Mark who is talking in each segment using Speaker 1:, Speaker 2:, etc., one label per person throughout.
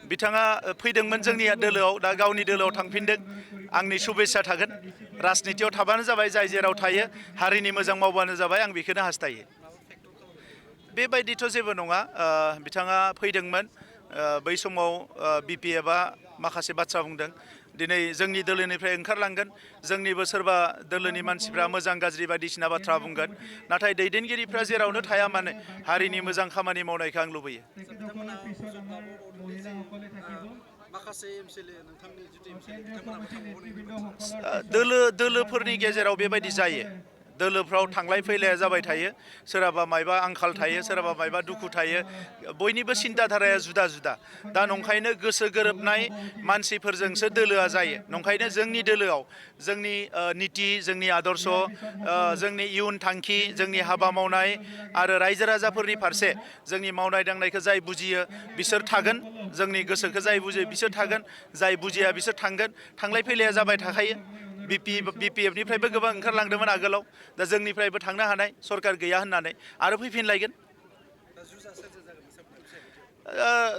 Speaker 1: बिथाङा फैदोंमोन जोंनि दोलोआव दा गावनि दोलोआव थांफिनदों आंनि शुभेच्छा थागोन राजनितियाव थाबानो जाबाय जाय जेराव थायो हारिनि मोजां मावबानो जाबाय आं बेखौनो हास्थायो बेबायदिथ' जेबो नङा बिथाङा फैदोंमोन बै समाव बिपिएफआ माखासे बाथ्रा बुंदों दिनै जोंनि दोलोनिफ्राय ओंखारलांगोन जोंनिबो सोरबा दोलोनि मानसिफ्रा मोजां गाज्रि बायदिसिना बाथ्रा बुंगोन नाथाय दैदेनगिरिफ्रा जेरावनो थाया मानो हारिनि मोजां खामानि मावनायखौ आं लुबैयो दोलोफोरनि गेजेराव बेबायदि जायो दोलोफ्राव थांलाय फैलाया जाबाय थायो सोरहाबा मायबा आंखाल थायो सोरहाबा मायबा दुखु थायो बयनिबो सिन्ताधाराया जुदा जुदा दा नंखायनो गोसो गोरोबनाय मानसिफोरजोंसो दोलोआ जायो नंखायनो जोंनि दोलोआव जोंनि नीति जोंनि आदर्श जोंनि इयुन थांखि जोंनि हाबा मावनाय आरो रायजो राजाफोरनि फारसे जोंनि मावनाय दांनायखौ जाय बुजियो बिसोर थागोन जोंनि गोसोखौ जाय बुजियो बिसोर थागोन जाय बुजिया बिसोर थांगोन थांलाय फैलाया जाबाय थाखायो बिपिएफनिफ्रायबो गोबां ओंखारलांदोंमोन आगोलाव दा जोंनिफ्रायबो थांनो हानाय सरकार गैया होननानै आरो फैफिनलायगोन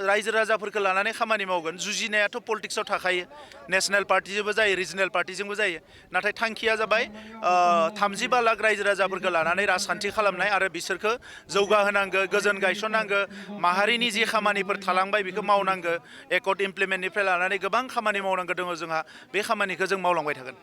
Speaker 1: रायजो राजाफोरखौ लानानै खामानि मावगोन जुजिनायाथ' पलिटिक्सआव थाखायो नेशनेल पार्टिजोंबो जायो रिजनेल पार्टिजोंबो जायो नाथाय थांखिया जाबाय 35 लाख रायजो राजाफोरखौ लानानै राजखान्थि खालामनाय आरो बिसोरखौ जौगाहोनांगौ गोजोन गायसननांगौ माहारिनि जि खामानिफोर थालांबाय बेखौ मावनांगौ एकर्ड इमप्लिमेन्टनिफ्राय लानानै गोबां खामानि मावनांगौ दङ जोंहा बे खामानिखौ जों मावलांबाय थागोन